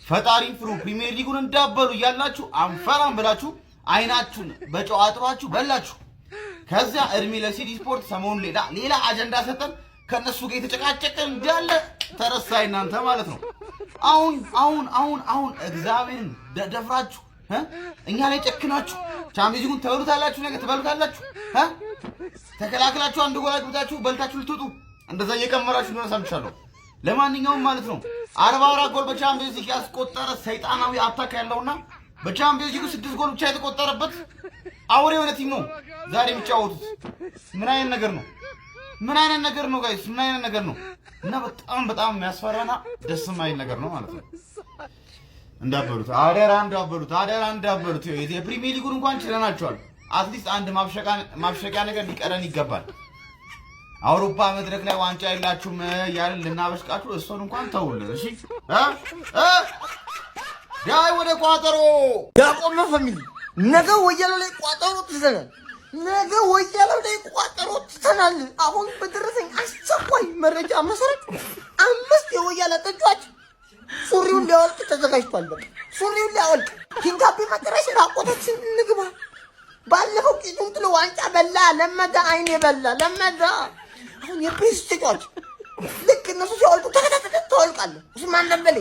ፈጣሪን ፍሩ ፕሪሚየር ሊጉን እንዳበሉ ያላችሁ አንፈራም ብላችሁ አይናችሁን በጨዋታችሁ በላችሁ ከዛ እድሜ ለሲዲ ስፖርት ሰሞኑን ሌላ አጀንዳ ሰጠን ከነሱ ጋር የተጨቃጨቀን እንዳለ ተረሳይ እናንተ ማለት ነው አሁን እግዚአብሔርን ደፍራችሁ እኛ ላይ ጨክናችሁ ቻምፒዮንስ ሊጉን ተበሉታላችሁ ነገ ተበሉታላችሁ ተከላክላችሁ አንድ ጎል አግብታችሁ በልታችሁ ልትወጡ እንደዛ እየቀመራችሁ ነው ሰምቻለሁ ለማንኛውም ማለት ነው 44 ጎል በቻምፒዮንስ ሊግ ያስቆጠረ ሰይጣናዊ አታክ ያለውና በቻምፒዮንስ ሊግ 6 ጎል ብቻ የተቆጠረበት አውሬ የሆነ ቲም ነው ዛሬ የሚጫወቱት ምን አይነት ነገር ነው ጋይስ ምን አይነት ነገር ነው እና በጣም የሚያስፈራና ደስ የማይል ነገር ነው ማለት ነው እንዳበሉት አደራ እንዳበሉት የፕሪሚየር ሊጉን እንኳን ችለናቸዋል አትሊስት አንድ ማብሸቂያ ነገር ሊቀረን ይገባል አውሮፓ መድረክ ላይ ዋንጫ የላችሁም ያልን ልናበሽቃችሁ እሱን እንኳን ተውልን እሺ ዳይ ወደ ቋጠሮ ያቆመ ፋሚሊ ነገ ወያላ ላይ ቋጠሮ ትተናል አሁን በደረሰኝ አስቸኳይ መረጃ መሰረት 5 የወያላ ተጫዋች ሱሪውን ሊያወልቅ ተዘጋጅቷል በቃ ሱሪውን ሊያወልቅ ኪንጋቢ መጨረሻ ራቆታችን እንግባ ባለፈው ቂጡን ጥሎ ዋንጫ በላ ለመዳ አይኔ በላ ለመዳ አሁን የፕሪስ ተጫዋች ልክ እነሱ ሲያወልቁ ተወልቃለህ ኡስማን ደምበሌ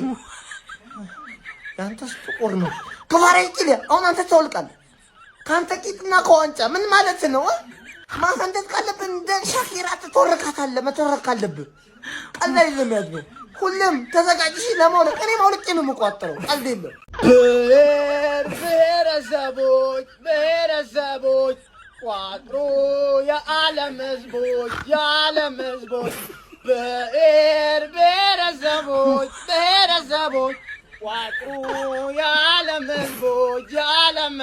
ያንተስ ጥቁር ነው ከፋራ ይጥል አሁን አንተ ተወልቃለህ ካንተ ቂጥና ከዋንጫ ምን ማለት ነው ማፈንደት ካለብን እንደ ሻኪራ ተወርካታለህ መተወረክ ካለብህ ቀላል ለሚያዝ ነው ሁሉም ተዘጋጅሽ ለማውለቅ እኔ ማውለቅ ነው የምቋጠረው ቀልድ የለም ብሔረሰቦች ቋጥሮ የዓለም ህዝቦች ብሔረሰቦች ቋጥሮ የዓለም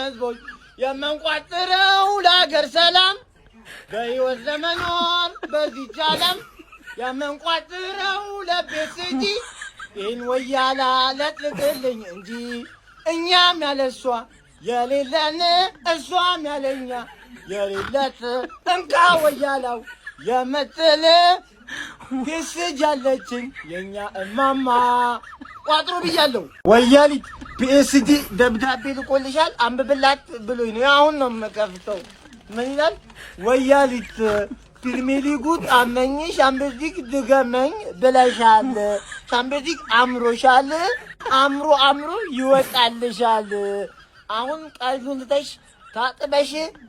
ህዝቦች የምንቋጥረው ለሀገር ሰላም በህይወት ለመኖር በዚች ዓለም የምንቋጥረው ለቤስጂ ይህን ወያላ ለጥቅልኝ እንጂ እኛም ያለሷ የሌለን እሷም ያለኛ የሌለት እንካ ወያላው የምትል ፒኤስጂ አለችኝ የኛ እማማ ቋጥሮ ብያለሁ ወያሊት ፒኤስጂ ደብዳቤ ልቆልሻል አንብብላት ብሎኝ ነው አሁን ነው የምከፍተው ምን ይላል ወያሊት ፕሪሚየር ሊጉ አመኝሽ ቻምፒዮንስ ሊግ ድገመኝ ብለሻል ቻምፒዮንስ ሊግ አምሮሻል አምሮ ይወጣልሻል አሁን ቀልዱን ትተሽ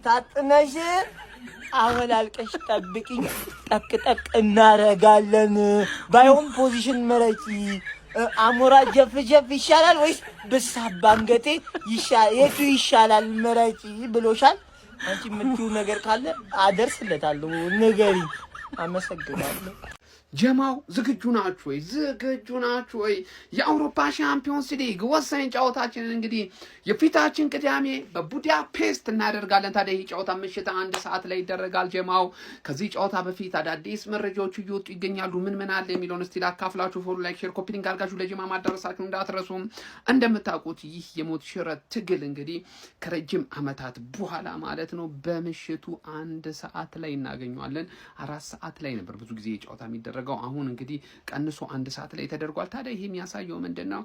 ታጥነሽ አወላልቀሽ ጠብቂኝ ጠቅጠቅ እናረጋለን ባይሆን ፖዚሽን መረጪ አሞራ ጀፍ ይሻላል ወይስ በሳባንገቴ የቱ ይሻላል መረጪ ብሎሻል አንቺ የምትዩ ነገር ካለ አደርስለታለሁ ንገሪ አመሰግናለሁ ጀማው ዝግጁ ናችሁ ወይ የአውሮፓ ሻምፒዮንስ ሊግ ወሳኝ ጨዋታችን እንግዲህ የፊታችን ቅዳሜ በቡዳፔስት እናደርጋለን ታዲያ ይህ ጨዋታ ምሽት 1 ሰዓት ላይ ይደረጋል ጀማው ከዚህ ጨዋታ በፊት አዳዲስ መረጃዎች እየወጡ ይገኛሉ ምን አለ የሚለውን እስቲ ላካፍላችሁ ፎሎ ላይክ ሼር ኮፒ ሊንክ አድርጋችሁ ለጀማ ማዳረሳችሁ እንዳትረሱ እንደምታውቁት ይህ የሞት ሽረት ትግል እንግዲህ ከረጅም አመታት በኋላ ማለት ነው በምሽቱ 1 ሰዓት ላይ እናገኘዋለን 4 ሰዓት ላይ ነበር ብዙ ጊዜ ጨዋታ የሚደረገው አሁን እንግዲህ ቀንሶ 1 ሰዓት ላይ ተደርጓል ታዲያ ይሄ የሚያሳየው ምንድነው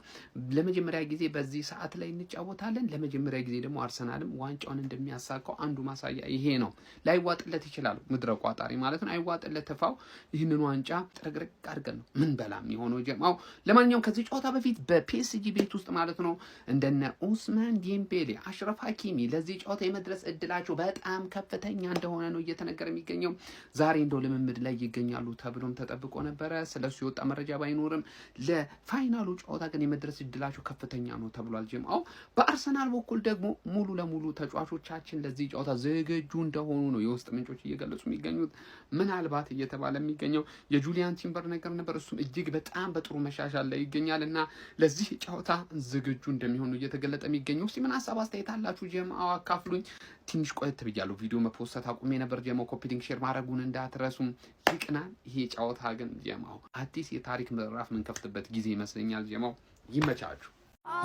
ለመጀመሪያ ጊዜ በዚህ ሰዓት ላይ እንጫወታለን ለመጀመሪያ ጊዜ ደግሞ አርሰናልም ዋንጫውን እንደሚያሳካው አንዱ ማሳያ ይሄ ነው ላይዋጥለት ይችላል ምድረ ቋጣሪ ማለት ነው አይዋጥለት ተፋው ይሄንን ዋንጫ ጥርግርግ አድርገን ነው ምን በላም የሆነው ጀማው ለማንኛውም ከዚህ ጨዋታ በፊት በፒኤስጂ ቤት ውስጥ ማለት ነው እንደነ ኡስማን ዲምቤሌ አሽራፍ ሀኪሚ ለዚህ ጨዋታ የመድረስ እድላቸው በጣም ከፍተኛ እንደሆነ ነው እየተነገረ የሚገኘው ዛሬ እንደው ልምምድ ላይ ይገኛሉ ተብሎም ተጠብቆ ነበረ ስለሱ የወጣ መረጃ ባይኖርም ለፋይናሉ ጨዋታ ግን የመድረስ እድላቸው ከፍተኛ ነው ተብሏል ጀማው በአርሰናል በኩል ደግሞ ሙሉ ለሙሉ ተጫዋቾቻችን ለዚህ ጨዋታ ዝግጁ እንደሆኑ ነው የውስጥ ምንጮች እየገለጹ የሚገኙት ምናልባት እየተባለ የሚገኘው የጁሊያን ቲምበር ነገር ነበር እሱም እጅግ በጣም በጥሩ መሻሻል ላይ ይገኛልና ለዚህ ጨዋታ ዝግጁ እንደሚሆኑ እየተገለጸ የሚገኘው እስቲ ምን ሐሳብ አስተያየት አላችሁ ጀማው አካፍሉኝ ትንሽ ቆየት ብያለሁ ቪዲዮ መፖስት አቁሜ ነበር ጀማው ኮፒ ሊንክ ሼር ማድረጉን እንዳትረሱም ይቅናል ይሄ ጨዋታ ግን ጀማው አዲስ የታሪክ ምዕራፍ ምን ከፍትበት ጊዜ ይመስለኛል ጀማው ይመቻችሁ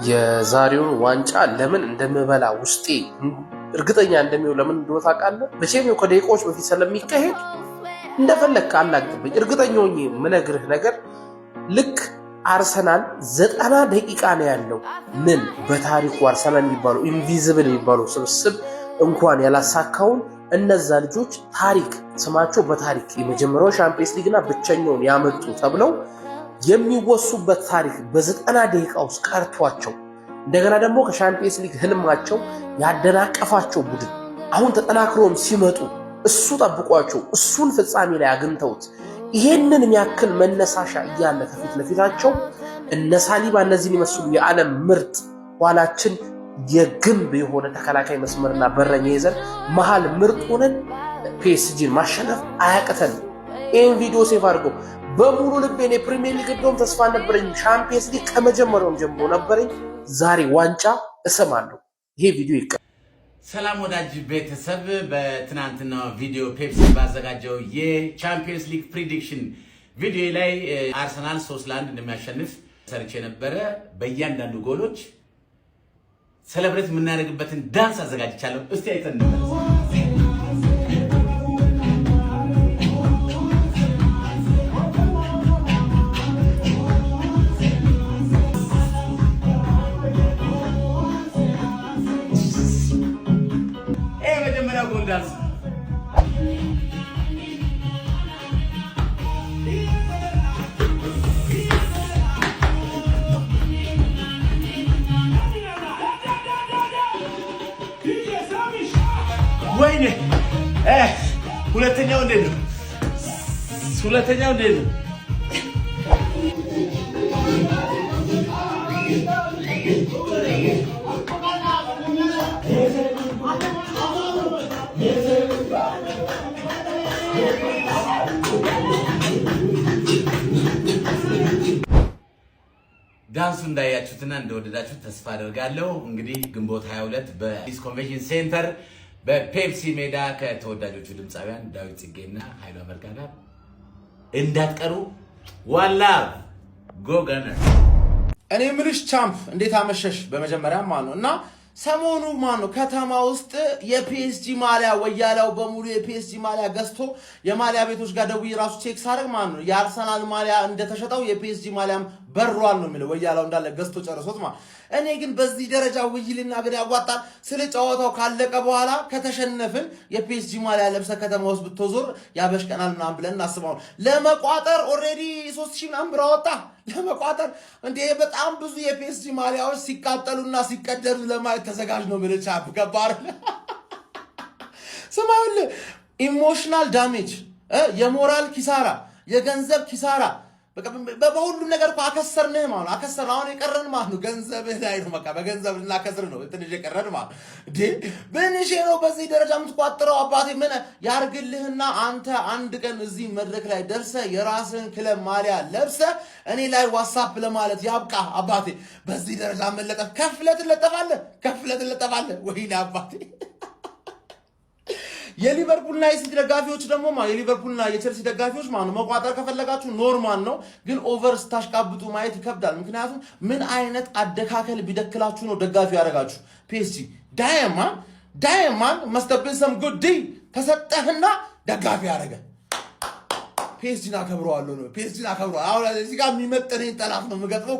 የዛሬውን ዋንጫ ለምን እንደምበላ ውስጤ እርግጠኛ እንደሚው ለምን እንደው ታውቃለህ በቼም ከደቂቃዎች በፊት ስለሚካሄድ እንደፈለክ አላግጥብኝ እርግጠኛ ሆኜ ምነግርህ ነገር ልክ አርሰናል 90 ደቂቃ ነው ያለው። ምን በታሪኩ አርሰናል የሚባለው ኢንቪዚብል የሚባለው ስብስብ እንኳን ያላሳካውን እነዛ ልጆች ታሪክ ስማቸው በታሪክ የመጀመሪያው ሻምፒየንስ ሊግና ብቸኛውን ያመጡ ተብለው የሚወሱበት ታሪክ በ90 ደቂቃ ውስጥ ቀርቷቸው እንደገና ደግሞ ከሻምፒየንስ ሊግ ህልማቸው ያደናቀፋቸው ቡድን አሁን ተጠናክሮም ሲመጡ እሱ ጠብቋቸው እሱን ፍጻሜ ላይ አግኝተውት ይሄንን የሚያክል መነሳሻ እያለ ከፊት ለፊታቸው እነ ሳሊባ እነዚህን ይመስሉ የዓለም ምርጥ ኋላችን የግንብ የሆነ ተከላካይ መስመርና በረኛ ይዘን መሃል ምርጥ ሆነን ፒኤስጂን ማሸነፍ አያቅተን። ይህን ቪዲዮ ሴቭ አድርገው። በሙሉ ልቤን የፕሪሚየር ሊግ እንደውም ተስፋ ነበረኝ። ሻምፒየንስ ሊግ ከመጀመሪያውም ጀምሮ ነበረኝ። ዛሬ ዋንጫ እሰማለሁ። ይሄ ቪዲዮ ይቀር። ሰላም ወዳጅ ቤተሰብ፣ በትናንትናው ቪዲዮ ፔፕሲ ባዘጋጀው የቻምፒየንስ ሊግ ፕሪዲክሽን ቪዲዮ ላይ አርሰናል 3-1 እንደሚያሸንፍ ሰርቼ ነበረ። በእያንዳንዱ ጎሎች ሴሌብሬት የምናደርግበትን ዳንስ አዘጋጅቻለሁ። እስቲ አይተን እንመለስ። ጎል ዳንስ ወይኔ ሁለተኛው እንዴት ነው? ሁለተኛው እንዴት ነው? ዳንሱ እንዳያችሁትና እንደወደዳችሁት ተስፋ አደርጋለሁ። እንግዲህ ግንቦት 22 በአዲስ ኮንቬንሽን ሴንተር በፔፕሲ ሜዳ ከተወዳጆቹ ድምፃውያን ዳዊት ጽጌና ኃይሉ አመልካ ጋር እንዳትቀሩ። ዋላ ጎገነር። እኔ ምልሽ ቻምፕ እንዴት አመሸሽ? በመጀመሪያ ማን ነው እና ሰሞኑ ማን ነው ከተማ ውስጥ የፒኤስጂ ማሊያ ወያላው በሙሉ የፒኤስጂ ማሊያ ገዝቶ የማሊያ ቤቶች ጋር ደውዬ ራሱ ቼክ ሳደርግ ማን ነው የአርሰናል ማሊያ እንደተሸጠው የፒኤስጂ ማሊያም በሯል ነው የሚለው። ወያላው እንዳለ ገዝቶ ጨርሶት ማለት። እኔ ግን በዚህ ደረጃ ውይልና ግን ያጓጣል። ስለ ጨዋታው ካለቀ በኋላ ከተሸነፍን የፒኤስጂ ማሊያ ለብሰ ከተማ ውስጥ ብትዞር ያበሽቀናል ምናምን ብለን እናስባው። ለመቋጠር ኦልሬዲ 3000 ምናምን ብር አወጣ ለመቋጠር። እንዴ በጣም ብዙ የፒኤስጂ ማሊያዎች ሲቃጠሉና ሲቀደዱ ለማየት ተዘጋጅ ነው ብለህ ቻፕ ገባር። ስማውል ኢሞሽናል ዳሜጅ፣ የሞራል ኪሳራ፣ የገንዘብ ኪሳራ በሁሉም ነገር እኮ አከሰርንህ ማለት ነው። አከሰር አሁን የቀረን ማለት ነው ገንዘብህ ላይ ነው። በቃ በገንዘብ ልናከስር ነው ትንሽ የቀረን ማለት እንዴ ብንሽ ነው በዚህ ደረጃ የምትቋጥረው። አባቴ ምን ያርግልህና አንተ አንድ ቀን እዚህ መድረክ ላይ ደርሰህ የራስህን ክለብ ማሊያ ለብሰህ እኔ ላይ ዋትስአፕ ለማለት ያብቃ አባቴ። በዚህ ደረጃ መለጠፍ ከፍለህ ትለጠፋለህ። ወይኔ አባቴ። የሊቨርፑልና የሲቲ ደጋፊዎች ደግሞ የሊቨርፑልና የቸልሲ ደጋፊዎች መቋጠር ከፈለጋችሁ ኖርማል ነው፣ ግን ኦቨር ስታሽቃብጡ ማየት ይከብዳል። ምክንያቱም ምን አይነት አደካከል ቢደክላችሁ ነው ደጋፊ ያደረጋችሁ? ፒኤስጂ ዳይማን መስተብን ሰም ጉድ ተሰጠህና ደጋፊ ያደረገ ፒኤስጂን አከብረዋለሁ ነው። ፒኤስጂን አከብረዋለሁ። አሁን እዚህ ጋር የሚመጥነኝ ጠላት ነው የምገጥመው።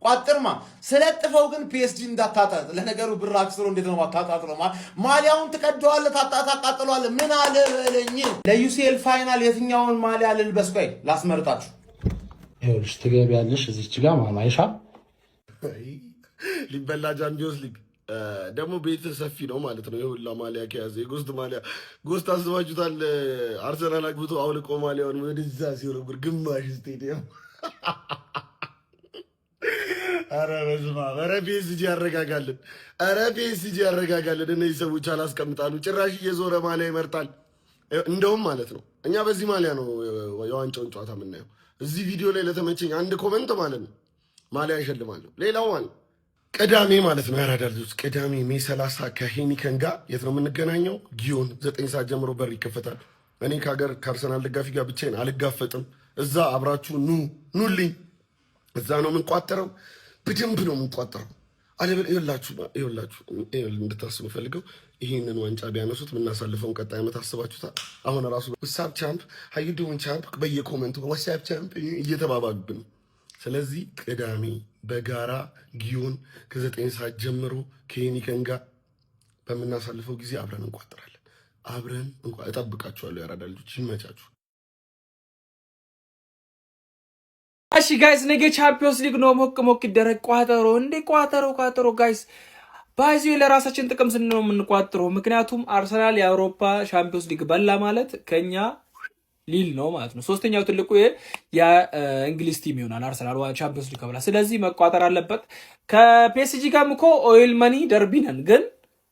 ቋጥርማ ስለጥፈው ግን ፒኤስጂ እንዳታጣጥ። ለነገሩ ብር አክስሮ እንዴት ነው ማታጣጥለው? ማሊያውን ትቀደዋለህ፣ ታቃጥለዋለህ። ምን አለ በለኝ። ለዩሲኤል ፋይናል የትኛውን ማሊያ ልልበስ? ቆይ ላስመርጣችሁ። ይኸውልሽ ትገቢያለሽ እዚች ጋር ማማይሻ ሊበላ ቻምፒዮንስ ሊግ ደግሞ ቤት ሰፊ ነው ማለት ነው። የሁላ ማሊያ ከያዘ የጎስት ማሊያ ጎስት አስባችሁታል። አርሰናል አግብቶ አውልቆ ማሊያውን ወደዛ ሲወረውር ግማሽ ስቴዲየም። ኧረ በስመ አብ! ኧረ ፒኤስጂ ያረጋጋልን። እነዚህ ሰዎች አላስቀምጣሉ። ጭራሽ እየዞረ ማሊያ ይመርጣል። እንደውም ማለት ነው እኛ በዚህ ማሊያ ነው የዋንጫውን ጨዋታ የምናየው። እዚህ ቪዲዮ ላይ ለተመቸኝ አንድ ኮመንት ማለት ነው ማሊያ ይሸልማለሁ። ሌላው ማለት ቅዳሜ ማለት ነው ያራዳ ልጆች፣ ቅዳሜ ሜይ 30 ከሄኒከን ጋር የት ነው የምንገናኘው? ጊዮን 9 ሰዓት ጀምሮ በር ይከፈታል። እኔ ከአርሰናል ደጋፊ ጋር ብቻዬን አልጋፈጥም። እዛ አብራችሁ ኑልኝ። እዛ ነው የምንቋጠረው፣ በደንብ ነው የምንቋጠረው። ይኸውላችሁ እንድታስቡ ፈልገው ይህንን ዋንጫ ቢያነሱት የምናሳልፈውን ቀጣይ ዓመት አስባችሁታል? አሁን ራሱ ወሳብ ቻምፕ ሀዩዱን ቻምፕ በየኮመንቱ ወሳብ ቻምፕ እየተባባሉብን። ስለዚህ ቅዳሜ በጋራ ጊዮን ከ9 ሰዓት ጀምሮ ከሄኒከን ጋር በምናሳልፈው ጊዜ አብረን እንቋጥራለን። አብረን እጠብቃችኋለሁ። ያራዳ ልጆች ይመቻችሁ። እሺ ጋይስ ነገ ቻምፒዮንስ ሊግ ነው። ሞቅ ይደረግ። ቋጠሮ እንዴ ቋጠሮ ጋይስ ባይዚ ለራሳችን ጥቅም ስንል ነው የምንቋጥረው። ምክንያቱም አርሰናል የአውሮፓ ቻምፒዮንስ ሊግ በላ ማለት ከኛ ሊል ነው ማለት ነው። ሶስተኛው ትልቁ የእንግሊዝ ቲም ይሆናል አርሰናል ቻምፒዮንስ ሊግ ከበላ። ስለዚህ መቋጠር አለበት። ከፒኤስጂ ጋርም እኮ ኦይል መኒ ደርቢ ነን፣ ግን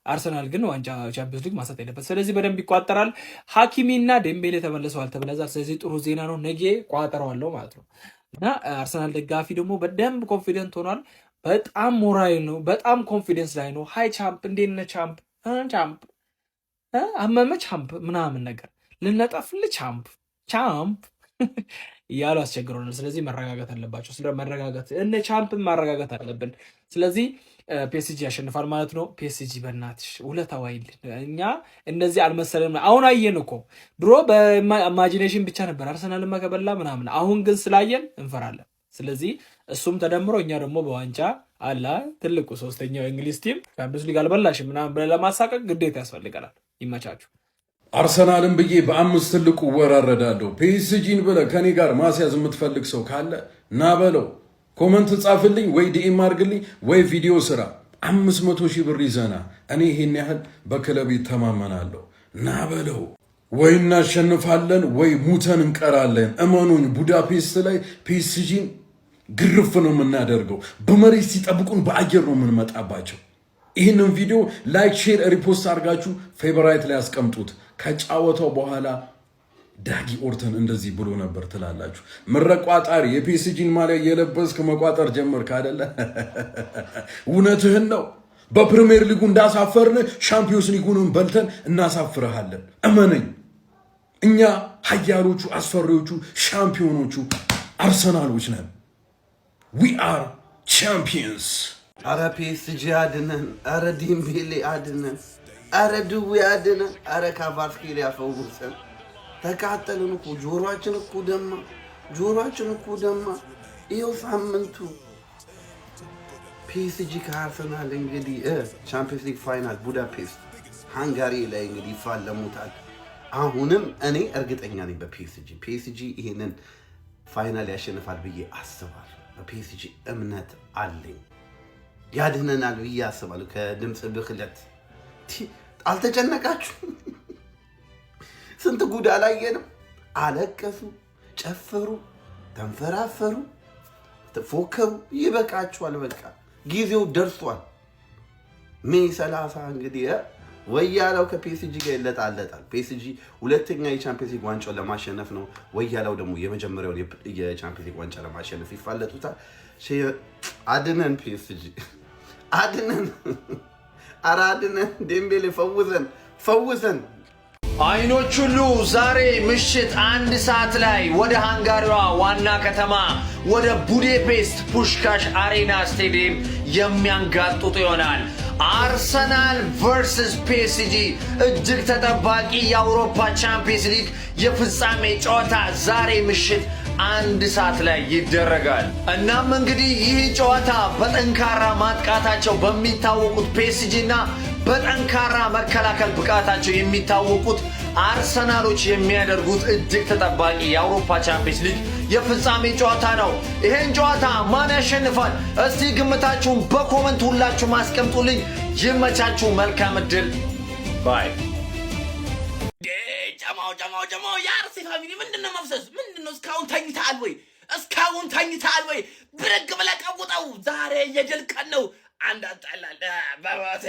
አርሰናል ግን ዋንጫ ቻምፒዮንስ ሊግ ማሳት የለበት። ስለዚህ በደንብ ይቋጠራል። ሀኪሚና ዴምቤሌ ተመልሰዋል ተብለዛል። ስለዚህ ጥሩ ዜና ነው። ነገ ቋጠረዋለሁ ማለት ነው። እና አርሰናል ደጋፊ ደግሞ በደንብ ኮንፊደንት ሆኗል። በጣም ሞራል ነው። በጣም ኮንፊደንስ ላይ ነው። ሃይ ቻምፕ እንዴት ነህ ቻምፕ አመመ ቻምፕ ምናምን ነገር ልነጠፍል ቻምፕ እያሉ አስቸግረናል። ስለዚህ መረጋጋት አለባቸው። ስለ መረጋጋት እነ ቻምፕን ማረጋጋት አለብን። ስለዚህ ፒኤስጂ ያሸንፋል ማለት ነው። ፒኤስጂ በእናትሽ ውለታው አይልን። እኛ እንደዚህ አልመሰለም። አሁን አየን እኮ ድሮ በኢማጂኔሽን ብቻ ነበር አርሰናል ከበላ ምናምን። አሁን ግን ስላየን እንፈራለን። ስለዚህ እሱም ተደምሮ እኛ ደግሞ በዋንጫ አላ ትልቁ ሶስተኛው እንግሊዝ ቲም ቻምፒዮንስ ሊግ አልበላሽም ምናምን ብለን ለማሳቀቅ ግዴታ ያስፈልገናል። ይመቻችሁ። አርሰናልን ብዬ በ5 ትልቁ ወራረዳለሁ። ፒኤስጂን ብለህ ከኔ ጋር ማስያዝ የምትፈልግ ሰው ካለ ና በለው። ኮመንት ጻፍልኝ ወይ ዲኤም አድርግልኝ ወይ ቪዲዮ ስራ። 500,000 ብር ይዘና እኔ ይሄን ያህል በክለብ ተማመናለሁ። ና በለው። ወይ እናሸንፋለን ወይ ሙተን እንቀራለን። እመኑኝ ቡዳፔስት ላይ ፒኤስጂን ግርፍ ነው የምናደርገው። በመሬት ሲጠብቁን በአየር ነው የምንመጣባቸው። ይህንን ቪዲዮ ላይክ፣ ሼር፣ ሪፖስት አድርጋችሁ ፌቨራይት ላይ አስቀምጡት። ከጫወታው በኋላ ዳጊ ኦርተን እንደዚህ ብሎ ነበር ትላላችሁ። ምረቋጣሪ የፒኤስጂን ማሊያ እየለበስክ መቋጠር ጀመርክ አይደለ? እውነትህን ነው። በፕሪሚየር ሊጉ እንዳሳፈርን ሻምፒዮንስ ሊጉንም በልተን እናሳፍረሃለን። እመነኝ። እኛ ሀያሎቹ አስፈሪዎቹ ሻምፒዮኖቹ አርሰናሎች ነን። ዊ አር ቻምፒየንስ። አረ ፒኤስጂ አድነን፣ አረ ዴምቤሌ አድነን፣ አረ ድዌ አድነን፣ አረ ካቫርትስኬሊያ ፈውሰን። ተቃጠልን እኮ ጆሮአችን እኮ ደማ። ይኸው ሳምንቱ ፒኤስጂ ከአርሰናል እንግዲህ ቻምፒዮንስ ሊግ ፋይናል ቡዳፔስት ሃንጋሪ ላይ እንግዲህ ይፋለሙታል። አሁንም እኔ እርግጠኛ ነኝ ፒኤስጂ ይሄንን ፋይናል ያሸንፋል ብዬ አስባለሁ። በፒኤስጂ እምነት አለኝ። ያድነናል ብዬ አስባለሁ። ከድምፅ ብክለት አልተጨነቃችሁ? ስንት ጉድ አላየንም? አለቀሱ፣ ጨፈሩ፣ ተንፈራፈሩ፣ ፎከሩ። ይበቃችኋል። በቃ ጊዜው ደርሷል። ሜይ 30 እንግዲህ ወያላው ከፒኤስጂ ጋር ይለጣለጣል። ፒኤስጂ ሁለተኛ የቻምፒየንስ ሊግ ዋንጫውን ለማሸነፍ ነው። ወያላው ደግሞ የመጀመሪያውን የቻምፒየንስ ሊግ ዋንጫ ለማሸነፍ ይፋለጡታል። አድነን ፒኤስጂ አድነን፣ ኧረ አድነን። ዴምቤሌ ፈውሰን። አይኖች ሁሉ ዛሬ ምሽት 1 ሰዓት ላይ ወደ ሃንጋሪዋ ዋና ከተማ ወደ ቡዳፔስት ፑሽካሽ አሬና ስቴዲየም የሚያንጋጡት ይሆናል። አርሰናል ቨርሰስ ፒኤስጂ እጅግ ተጠባቂ የአውሮፓ ቻምፒየንስ ሊግ የፍጻሜ ጨዋታ ዛሬ ምሽት 1 ሰዓት ላይ ይደረጋል። እናም እንግዲህ ይህ ጨዋታ በጠንካራ ማጥቃታቸው በሚታወቁት ፒኤስጂ እና በጠንካራ መከላከል ብቃታቸው የሚታወቁት አርሰናሎች የሚያደርጉት እጅግ ተጠባቂ የአውሮፓ ቻምፒየንስ ሊግ የፍጻሜ ጨዋታ ነው። ይሄን ጨዋታ ማን ያሸንፋል? እስቲ ግምታችሁን በኮመንት ሁላችሁ ማስቀምጡልኝ። ይመቻችሁ። መልካም እድል ባይ። ጀማው የአርሴ ፋሚሊ ምንድነው መፍሰስ? ምንድነው? እስካሁን ተኝተሃል ወይ? ብረግ ብለህ ቀውጠው። ዛሬ የድል ቀን ነው። አንድ አጣላል በባቴ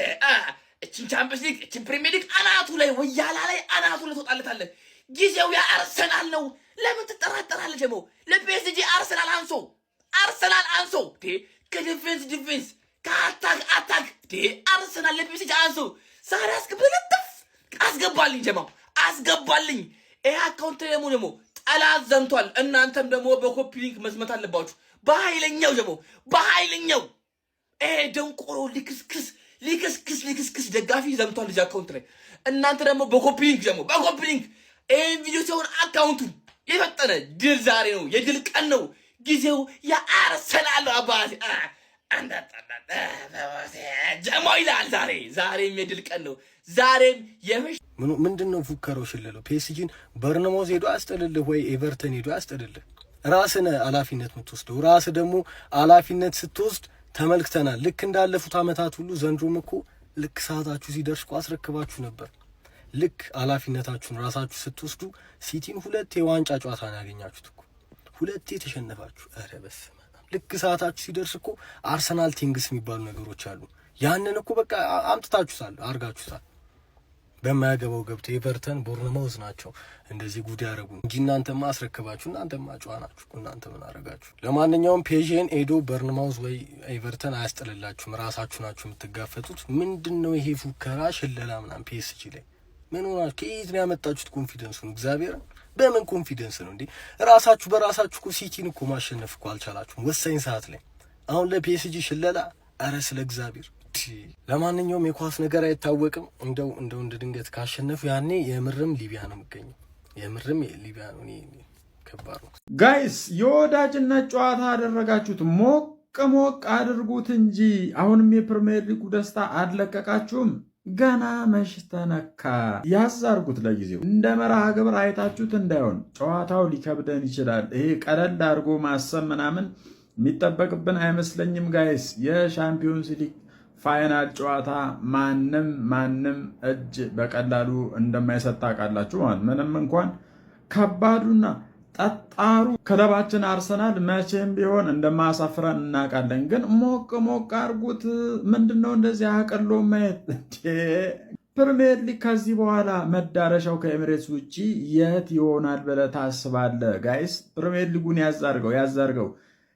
እችን ቻምፒየንስ ሊግ እችን ፕሪሚየር ሊግ አናቱ ላይ ወያላ ላይ አናቱ ላይ ትወጣለታለህ። ጊዜው የአርሰናል ነው። ለምን ትጠራጠራለህ? ደግሞ ለፒኤስጂ አርሰናል አንሶ ከዲፌንስ ከአታክ አርሰናል ለፒኤስጂ አንሶ። ዛሬ አስገባልኝ ጀማው አስገባልኝ። ይሄ አካውንት ደግሞ ጠላት ዘምቷል። እናንተም ደግሞ በኮፒ ሊንክ መዝመት አለባችሁ። በኃይለኛው ይሄ ደንቆሮ ሊክስክስ ደጋፊ ዘምቷል ልጅ አካውንት ላይ። እናንተ ደግሞ በኮፒ ሊንክ ይሄን ቪዲዮ ሲሆን አካውንቱን የፈጠነ ድል ዛሬ ነው። የድል ቀን ነው። ጊዜው የአርሰናል አባቴ ጀሞ ይላል። ዛሬም የድል ቀን ነው። ዛሬም ምንድነው ፉከረው ሽለለው? ፒኤስጂን በርነማውዝ ሄዶ አስጠልልህ ወይ ኤቨርተን ሄዶ አስጠልልህ? ራስን ኃላፊነት የምትወስደው ራስ ደግሞ ኃላፊነት ስትወስድ ተመልክተናል። ልክ እንዳለፉት አመታት ሁሉ ዘንድሮም እኮ ልክ ሰዓታችሁ ሲደርስ እኮ አስረክባችሁ ነበር። ልክ ኃላፊነታችሁን ራሳችሁ ስትወስዱ ሲቲን 2 የዋንጫ ጨዋታ ነው ያገኛችሁት እኮ 2 ተሸነፋችሁ። ኧረ በስመ አብ። ልክ ሰዓታችሁ ሲደርስ እኮ አርሰናል ቲንግስ የሚባሉ ነገሮች አሉ። ያንን እኮ በቃ አምጥታችሁታል፣ አርጋችሁታል። በማያገባው ገብቶ ኤቨርተን ቦርነማውዝ ናቸው እንደዚህ ጉድ ያረጉ እንጂ እናንተማ አስረክባችሁ፣ እናንተማ ጨዋናችሁ፣ እናንተ ምን አረጋችሁ? ለማንኛውም ፔዥን ኤዶ በርነማውዝ ወይ ኤቨርተን አያስጠልላችሁም። ራሳችሁ ናችሁ የምትጋፈጡት። ምንድነው ይሄ ፉከራ ሽለላ ምናምን? ፒኤስጂ ላይ ምን ሆናችሁ? ከየት ነው ያመጣችሁት ኮንፊደንሱን? እግዚአብሔር በምን ኮንፊደንስ ነው እንዴ? ራሳችሁ በራሳችሁ እኮ ሲቲን እኮ ማሸነፍ እኮ አልቻላችሁም ወሳኝ ሰዓት ላይ። አሁን ለፒኤስጂ ሽለላ? አረ ስለ እግዚአብሔር። ለማንኛውም የኳስ ነገር አይታወቅም። እንደው እንደ ድንገት ካሸነፉ ያኔ የምርም ሊቢያ ነው የሚገኘው። የምርም ሊቢያ ነው። ከባድ ነው ጋይስ። የወዳጅነት ጨዋታ አደረጋችሁት፣ ሞቅ አድርጉት እንጂ አሁንም የፕሪሚየር ሊጉ ደስታ አልለቀቃችሁም። ገና መች ተነካ። ያዝ አድርጉት ለጊዜው። እንደ መርሃ ግብር አይታችሁት እንዳይሆን፣ ጨዋታው ሊከብደን ይችላል። ይሄ ቀለል አድርጎ ማሰብ ምናምን የሚጠበቅብን አይመስለኝም ጋይስ። የሻምፒዮንስ ሊግ ፋይናል ጨዋታ ማንም እጅ በቀላሉ እንደማይሰጥ ታውቃላችሁ ማለት። ምንም እንኳን ከባዱና ጠጣሩ ክለባችን አርሰናል መቼም ቢሆን እንደማያሳፍረን እናውቃለን። ግን ሞቅ አድርጉት። ምንድነው እንደዚህ አቅሎ ማየት? ፕሪሚየር ሊግ ከዚህ በኋላ መዳረሻው ከኤሚሬትስ ውጪ የት ይሆናል ብለህ ታስባለህ ጋይስ? ፕሪሚየር ሊጉን ያዛርገው።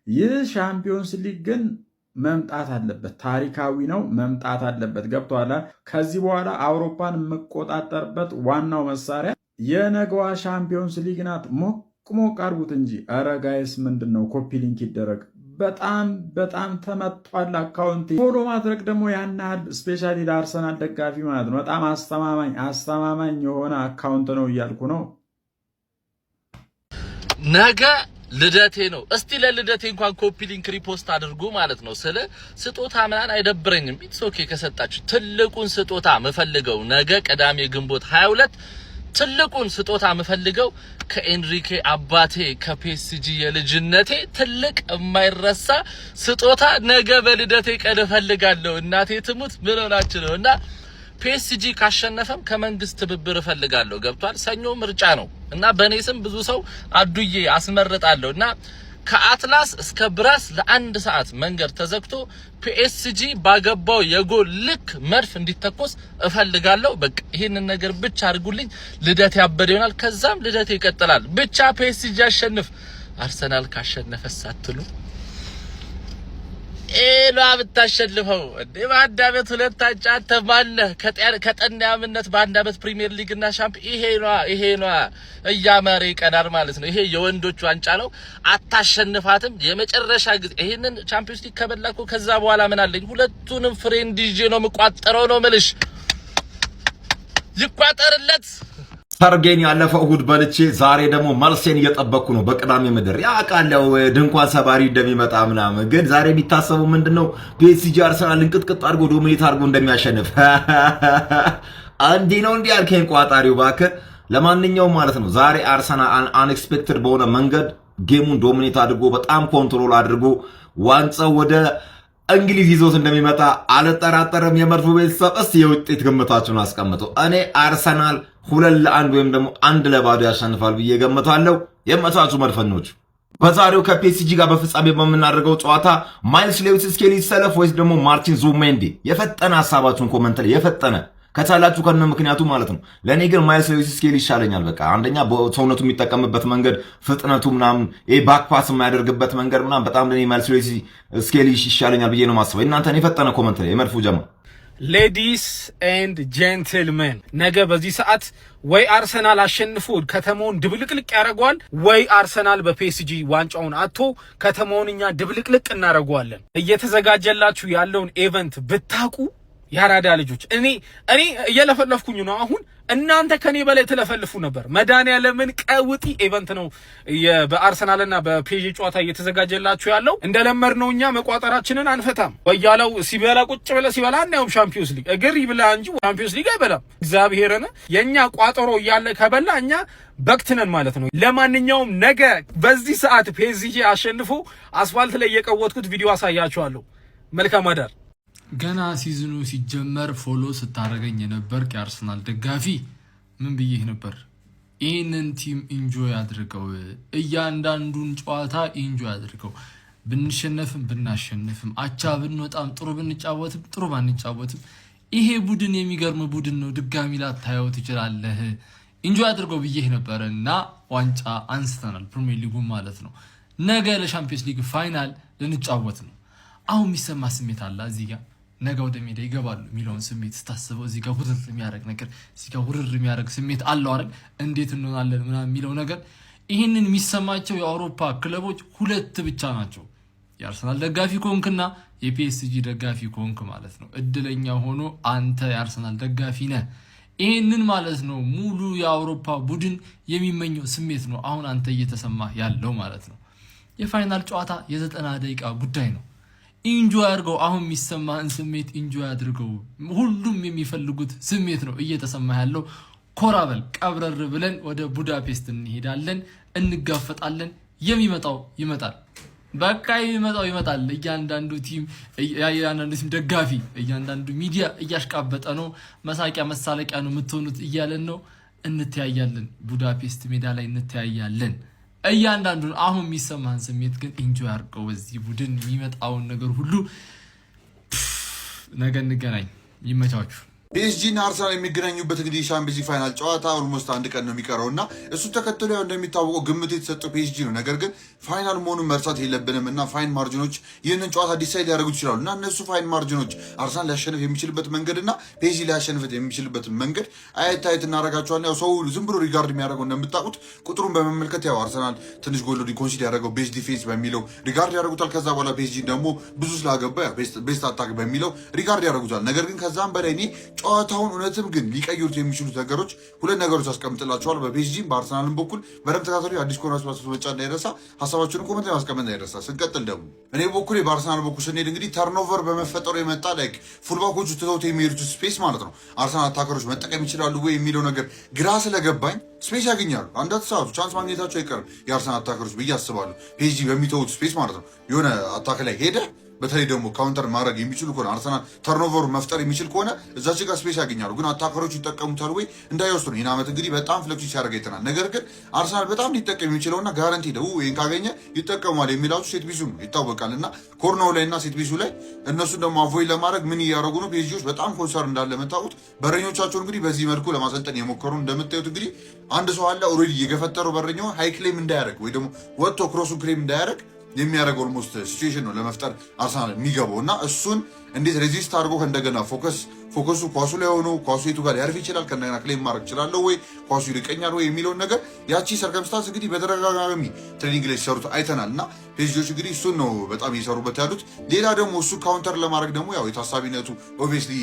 ይህ ሻምፒዮንስ ሊግ ግን መምጣት አለበት። ታሪካዊ ነው፣ መምጣት አለበት። ገብቶሃል? ከዚህ በኋላ አውሮፓን የምቆጣጠርበት ዋናው መሳሪያ የነገዋ ሻምፒዮንስ ሊግ ናት። ሞቅ አድርጉት እንጂ። ኧረ ጋይስ ምንድን ነው? ኮፒ ሊንክ ይደረግ። በጣም ተመቷል አካውንት። ፎሎ ማድረግ ደግሞ ያን ያህል ስፔሻሊ ለአርሰናል ደጋፊ ማለት ነው በጣም አስተማማኝ የሆነ አካውንት ነው እያልኩ ነው። ነገ ልደቴ ነው። እስቲ ለልደቴ እንኳን ኮፒ ሊንክ ሪፖስት አድርጉ ማለት ነው። ስለ ስጦታ ምናምን አይደብረኝም። ኢትስ ኦኬ ከሰጣችሁ። ትልቁን ስጦታ መፈልገው ነገ ቅዳሜ ግንቦት 22 ትልቁን ስጦታ መፈልገው ከኤንሪኬ አባቴ ከፒኤስጂ የልጅነቴ ትልቅ የማይረሳ ስጦታ ነገ በልደቴ ቀን እፈልጋለሁ። እናቴ ትሙት ምን ሆናችሁ ነው? እና ፒኤስጂ ካሸነፈም ከመንግስት ትብብር እፈልጋለሁ። ገብቷል? ሰኞ ምርጫ ነው እና በኔ ስም ብዙ ሰው አዱዬ አስመርጣለሁ እና ከአትላስ እስከ ብራስ ለ1 ሰዓት መንገድ ተዘግቶ ፒኤስጂ ባገባው የጎል ልክ መድፍ እንዲተኮስ እፈልጋለሁ። በቃ ይሄንን ነገር ብቻ አድርጉልኝ። ልደቴ ያበደ ይሆናል። ከዛም ልደቴ ይቀጥላል። ብቻ ፒኤስጂ ያሸንፍ። አርሰናል ካሸነፈስ አትሉ ኤሎ ብታሸልፈው እንዴ? በአንድ ዓመት 2 ዋንጫ ተማለህ ከጠና ያምነት በአንድ ዓመት ፕሪሚየር ሊግ እና ይሄ ነው እያመረ ይቀዳር ማለት ነው። ይሄ የወንዶች ዋንጫ ነው። አታሸንፋትም። የመጨረሻ ጊዜ ይሄንን ቻምፒዮንስ ሊግ ከበላኩ ከዛ በኋላ ምን አለኝ? ሁለቱንም ፍሬንድ ይዤ ነው የምቋጠረው ነው የምልሽ። ይቋጠርለት። ሰርጌን ያለፈው እሁድ በልቼ ዛሬ ደግሞ መልሴን እየጠበቅኩ ነው። በቅዳሜ ምድር ያውቃለው ድንኳን ሰባሪ እንደሚመጣ ምናምን፣ ግን ዛሬ ቢታሰበው ምንድነው ፒኤስጂ አርሰናል እንቅጥቅጥ አድርጎ ዶሚኔት አድርጎ እንደሚያሸንፍ እንዲህ ነው እንዲህ ያልከኝ ቋጣሪው እባክህ። ለማንኛውም ማለት ነው ዛሬ አርሰናል አንኤክስፔክትድ በሆነ መንገድ ጌሙን ዶሚኔት አድርጎ በጣም ኮንትሮል አድርጎ ዋንጫው ወደ እንግሊዝ ይዞት እንደሚመጣ አልጠራጠርም። የመድፉ ቤተሰብ እስቲ የውጤት ግምታችሁን አስቀምጡ። እኔ አርሰናል 2-1 ወይም ደግሞ 1-0 ያሸንፋል ብዬ ገምታለሁ። የመታችሁ መድፈኞች በዛሬው ከፒኤስጂ ጋር በፍጻሜ በምናደርገው ጨዋታ ማይልስ ሌዊስ ስኬሊ ይሰለፍ ወይስ ደግሞ ማርቲን ዙቢሜንዲ? የፈጠነ ሀሳባችሁን ኮሜንት ላይ የፈጠነ ከቻላችሁ ከነ ምክንያቱ ማለት ነው። ለኔ ግን ማይልስ ሌዊስ ስኬሊ ይሻለኛል። በቃ አንደኛ በሰውነቱ የሚጠቀምበት መንገድ ፍጥነቱ ምናምን ይሄ ባክ ፓስ የማያደርግበት መንገድ ምናምን በጣም ለኔ ማይልስ ሌዊስ ስኬሊ ይሻለኛል ብዬ ነው ማስበው። እናንተን የፈጠነ ኮሜንት ላይ የመድፉ ጀማ ሌዲስ ኤንድ ጄንትልመን ነገ በዚህ ሰዓት ወይ አርሰናል አሸንፎ ከተማውን ድብልቅልቅ ያደርገዋል ወይ አርሰናል በፒኤስጂ ዋንጫውን አጥቶ ከተማውን እኛ ድብልቅልቅ እናደርገዋለን። እየተዘጋጀላችሁ ያለውን ኢቨንት ብታቁ ያራዳ ልጆች እኔ እየለፈለፍኩኝ ነው አሁን እናንተ ከኔ በላይ ትለፈልፉ ነበር መድኃኒዓለምን ቀውጢ ኢቨንት ነው በአርሰናልና በፒኤስጂ ጨዋታ እየተዘጋጀላችሁ ያለው እንደለመድነው እኛ መቋጠራችንን አንፈታም ወያለው ሲበላ ቁጭ ብለ ሲበላ እናየውም ቻምፒዮንስ ሊግ እግር ይብላ እንጂ ቻምፒዮንስ ሊግ አይበላም እግዚአብሔርን የኛ ቋጠሮ እያለ ከበላ እኛ በክትነን ማለት ነው ለማንኛውም ነገ በዚህ ሰዓት ፒኤስጂ አሸንፎ አስፋልት ላይ የቀወጥኩት ቪዲዮ አሳያችኋለሁ መልካም አዳር ገና ሲዝኑ ሲጀመር ፎሎ ስታረገኝ የነበርክ የአርሰናል ደጋፊ ምን ብዬህ ነበር ይህንን ቲም ኢንጆይ አድርገው እያንዳንዱን ጨዋታ ኢንጆይ አድርገው ብንሸነፍም ብናሸንፍም አቻ ብንወጣም ጥሩ ብንጫወትም ጥሩ ባንጫወትም ይሄ ቡድን የሚገርም ቡድን ነው ድጋሚ ላታየው ትችላለህ ኢንጆይ አድርገው ብዬህ ነበርና ዋንጫ አንስተናል ፕሪሚየር ሊጉ ማለት ነው ነገ ለሻምፒዮንስ ሊግ ፋይናል ልንጫወት ነው አሁን የሚሰማ ስሜት አለ እዚህ ጋር ነገ ወደ ሜዳ ይገባሉ የሚለውን ስሜት ስታስበው እዚህ ጋር ውርር የሚያደርግ ነገር እዚህ ጋር ውርር የሚያደርግ ስሜት አለው አይደል እንዴት እንሆናለን ምናምን የሚለው ነገር ይህንን የሚሰማቸው የአውሮፓ ክለቦች ሁለት ብቻ ናቸው የአርሰናል ደጋፊ ኮንክና የፒኤስጂ ደጋፊ ኮንክ ማለት ነው እድለኛ ሆኖ አንተ የአርሰናል ደጋፊ ነህ ይህንን ማለት ነው ሙሉ የአውሮፓ ቡድን የሚመኘው ስሜት ነው አሁን አንተ እየተሰማ ያለው ማለት ነው የፋይናል ጨዋታ የ90 ደቂቃ ጉዳይ ነው ኢንጆይ አድርገው አሁን የሚሰማህን ስሜት ኢንጆይ አድርገው ሁሉም የሚፈልጉት ስሜት ነው እየተሰማ ያለው ኮራበል ቀብረር ብለን ወደ ቡዳፔስት እንሄዳለን እንጋፈጣለን የሚመጣው ይመጣል በቃ የሚመጣው ይመጣል እያንዳንዱ ቲም ደጋፊ እያንዳንዱ ሚዲያ እያሽቃበጠ ነው መሳቂያ መሳለቂያ ነው የምትሆኑት እያለን ነው እንተያያለን ቡዳፔስት ሜዳ ላይ እንተያያለን እያንዳንዱን አሁን የሚሰማን ስሜት ግን ኢንጆይ አድርገው በዚህ ቡድን የሚመጣውን ነገር ሁሉ ነገ እንገናኝ ይመቻችሁ ፒኤስጂ እና አርሰናል የሚገናኙበት እንግዲህ ሻምፒዮንስ ሊግ ፋይናል ጨዋታ ኦልሞስት አንድ ቀን ነው የሚቀረው እና እሱ ተከትሎ ያው እንደሚታወቀው ግምት የተሰጠው ፒኤስጂ ነው ነገር ግን ፋይናል መሆኑን መርሳት የለብንም እና ፋይን ማርጂኖች ይህንን ጨዋታ ዲሳይድ ያደርጉት ይችላሉ እና እነሱ ፋይን ማርጂኖች አርሰናል ሊያሸንፍ የሚችልበት መንገድ እና ፒኤስጂ ሊያሸንፍ የሚችልበት መንገድ አየት እናደርጋቸዋለን ያው ሰው ዝም ብሎ ሪጋርድ የሚያደርገው እንደምታውቁት ቁጥሩን በመመልከት ያው አርሰናል ትንሽ ጎል ዲኮንሲድ ያደረገው ቤስት ዲፌንስ በሚለው ሪጋርድ ያደርጉታል ከዛ በኋላ ፒኤስጂ ደግሞ ብዙ ስላገባ ቤስት አታክ በሚለው ሪጋርድ ያደርጉታል ነገር ግን ከዛም በላይ እኔ ጨዋታውን እውነትም ግን ሊቀይሩት የሚችሉ ነገሮች ሁለት ነገሮች አስቀምጥላቸዋል በፒኤስጂም በአርሰናልም በኩል በደም ተካታሪ አዲስ ኮርነር ስፓስ መጫ እንዳይረሳ ሀሳባችሁን ኮሜንት ላይ ማስቀመጥ እንዳይረሳ ስንቀጥል ደግሞ እኔ በኩል በአርሰናል በኩል ስንሄድ እንግዲህ ተርኖቨር በመፈጠሩ የመጣ ላይክ ፉልባኮቹ ትተውት የሚሄዱት ስፔስ ማለት ነው አርሰናል አታከሮች መጠቀም ይችላሉ ወይ የሚለው ነገር ግራ ስለገባኝ ስፔስ ያገኛሉ አንዳት ሰዓቱ ቻንስ ማግኘታቸው አይቀርም የአርሰናል አታከሮች ብዬ አስባለሁ ፒኤስጂ በሚተውት ስፔስ ማለት ነው የሆነ አታክ ላይ ሄደ በተለይ ደግሞ ካውንተር ማድረግ የሚችሉ ከሆነ አርሰናል ተርኖቨሩ መፍጠር የሚችል ከሆነ እዛች ጋር ስፔስ ያገኛሉ ግን አታከሮቹ ይጠቀሙታል ወይ እንዳይወስዱ ነው ይህን ዓመት እንግዲህ በጣም ፍለክሲ ሲያደርግ አይተናል ነገር ግን አርሰናል በጣም ሊጠቀም የሚችለውና ጋራንቲ ነው ይህን ካገኘ ይጠቀሟል የሚላችሁ ሴት ቢሱ ነው ይታወቃል እና ኮርናው ላይ እና ሴት ቢሱ ላይ እነሱን ደግሞ አቮይድ ለማድረግ ምን እያደረጉ ነው ፒኤስጂዎች በጣም ኮንሰርን እንዳለ መታወቁት በረኞቻቸውን እንግዲህ በዚህ መልኩ ለማሰልጠን የሞከሩ እንደምታዩት እንግዲህ አንድ ሰው አለ ኦልሬዲ የገፈጠረው በረኛው ሃይ ክሌም እንዳያደርግ ወይ ደግሞ ወጥቶ ክሮሱን ክሌም እንዳያደርግ የሚያደርግ ኦልሞስት ሲቹዌሽን ነው ለመፍጠር አርሰናል የሚገባው እና እሱን እንዴት ሬዚስት አድርጎ ከእንደገና ፎከሱ ኳሱ ላይ ሆኖ ኳሱ የቱ ጋር ሊያርፍ ይችላል ከእንደገና ክሌም ማድረግ ይችላለሁ ወይ ኳሱ ይርቀኛል ወይ የሚለውን ነገር ያቺ ሰርከምስታንስ እንግዲህ በተደጋጋሚ ትሬኒንግ ላይ ሲሰሩት አይተናል እና ፒኤስጂዎች እንግዲህ እሱን ነው በጣም እየሰሩበት ያሉት ሌላ ደግሞ እሱ ካውንተር ለማድረግ ደግሞ ያው የታሳቢነቱ ኦብቪየስሊ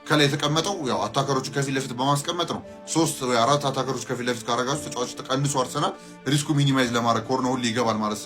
ከላይ የተቀመጠው ያው አታከሮቹ ከፊት ለፊት በማስቀመጥ ነው 3 ወይ 4 አታከሮች ከፊት ለፊት ካረጋችሁ ተጫዋቾች ተቀንሶ አርሰናል ሪስኩ ሚኒማይዝ ለማድረግ ኮርነር ሁሉ ይገባል ማለት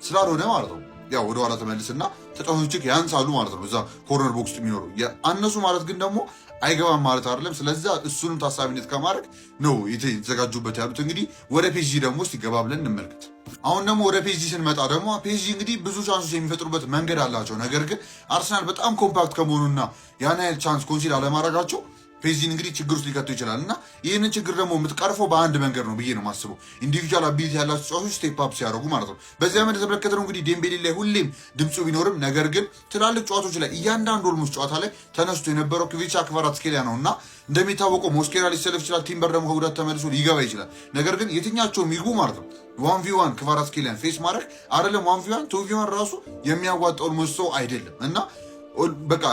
ስላልሆነ ማለት ነው ያው ወደ ኋላ ተመልስና ተጫዋቾች ያንሳሉ ማለት ነው እዛ ኮርነር ቦክስ የሚኖሩ አነሱ ማለት ግን ደግሞ አይገባም ማለት አይደለም ስለዚህ እሱንም ታሳቢነት ከማድረግ ነው የተዘጋጁበት ያሉት እንግዲህ ወደ ፒኤስጂ ደግሞ እስቲ ገባ ብለን እንመልከት አሁን ደግሞ ወደ ፒኤስጂ ስንመጣ ደግሞ ፒኤስጂ እንግዲህ ብዙ ቻንሶች የሚፈጥሩበት መንገድ አላቸው ነገር ግን አርሰናል በጣም ኮምፓክት ከመሆኑና ያን ያህል ቻንስ ኮንሲድ አለማድረጋቸው ፒኤስጂን እንግዲህ ችግር ውስጥ ሊከቱ ይችላል እና ይህንን ችግር ደግሞ የምትቀርፈው በአንድ መንገድ ነው ብዬ ነው የማስበው ኢንዲቪጁዋል አቢሊቲ ያላቸው ተጫዋቾች ስቴፕ አፕ ሲያደርጉ ማለት ነው በዚህ ዓመት የተመለከተነው እንግዲህ ዴምቤሌ ላይ ሁሌም ድምፁ ቢኖርም ነገር ግን ትላልቅ ጨዋታዎች ላይ እያንዳንዱ ኦልሞስት ጨዋታ ላይ ተነስቶ የነበረው ክቪቻ ክቫራትስኬሊያ ነው እና እንደሚታወቀው ሞስኬራ ሊሰለፍ ይችላል ቲምበር ደግሞ ከጉዳት ተመልሶ ሊገባ ይችላል ነገር ግን የትኛቸውም ይግቡ ማለት ነው 1v1 ክቫራትስኬሊያን ፌስ ማድረግ አይደለም 1v1 2v1 ራሱ የሚያዋጣ ኦልሞስት ሰው አይደለም እና በቃ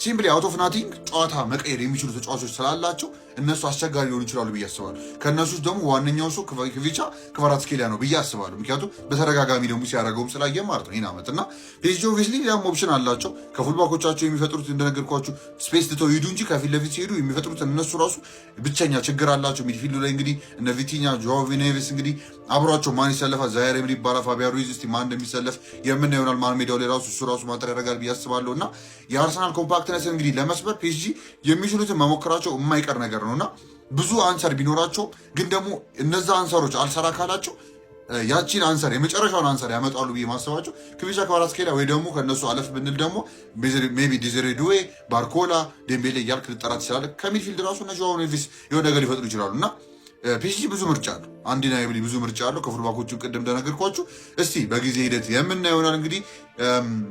ሲምፕሊ አውት ኦፍ ናቲንግ ጨዋታ መቀየር የሚችሉ ተጫዋቾች ስላላቸው እነሱ አስቸጋሪ ሊሆኑ ይችላሉ ብዬ አስባለሁ። ከእነሱ ውስጥ ደግሞ ዋነኛው ሰው ክቪቻ ክቫራትስኬሊያ ነው ብዬ አስባለሁ። ምክንያቱም በተደጋጋሚ ደግሞ ሲያደርገውም ስላየ ማለት ነው ይህን ዓመት እና ፒኤስጂ ኦብቪየስሊ ያም ኦፕሽን አላቸው። ከፉልባኮቻቸው የሚፈጥሩት እንደነገርኳችሁ ስፔስ ትተው ሂዱ እንጂ ከፊት ለፊት ሲሄዱ የሚፈጥሩት እነሱ ራሱ ብቸኛ ችግር አላቸው። ሚድፊልዱ ላይ እንግዲህ እነ ቪቲኛ፣ ጆao ኔቬስ እንግዲህ አብሯቸው ማን ይሰለፋል? ዛይር ኤምሪ ይባላል፣ ፋቢያን ሩይዝ እስቲ ማን እንደሚሰለፍ የምናየው ይሆናል። ማን ሜዳው ላይ ራሱ እሱ ራሱ ማጠር ያደርጋል ብዬ አስባለሁ እና የአርሰናል ኮምፓክትነስ እንግዲህ ለመስበር ፒኤስጂ የሚችሉትን መሞከራቸው የማይቀር ነገር ነውና ብዙ አንሰር ቢኖራቸው ግን ደግሞ እነዛ አንሰሮች አልሰራ ካላቸው ያቺን አንሰር የመጨረሻውን አንሰር ያመጣሉ ብዬ ማሰባቸው ክቪቻ ክቫራትስኬሊያ ወይ ደግሞ ከነሱ አለፍ ብንል ደግሞ ሜቢ ዴዚሬ ዱዌ፣ ባርኮላ፣ ዴምቤሌ እያልክ ልጠራ ትችላለህ። ከሚድፊልድ ራሱ እነ ጆao ኔቬስ የሆነ ነገር ሊፈጥሩ ይችላሉ እና ፒኤስጂ ብዙ ምርጫ አለው። አንዲናይብሊ ብዙ ምርጫ አለው ከፉልባኮቹ ቅድም እንደነገርኳችሁ። እስቲ በጊዜ ሂደት የምናየው ይሆናል። እንግዲህ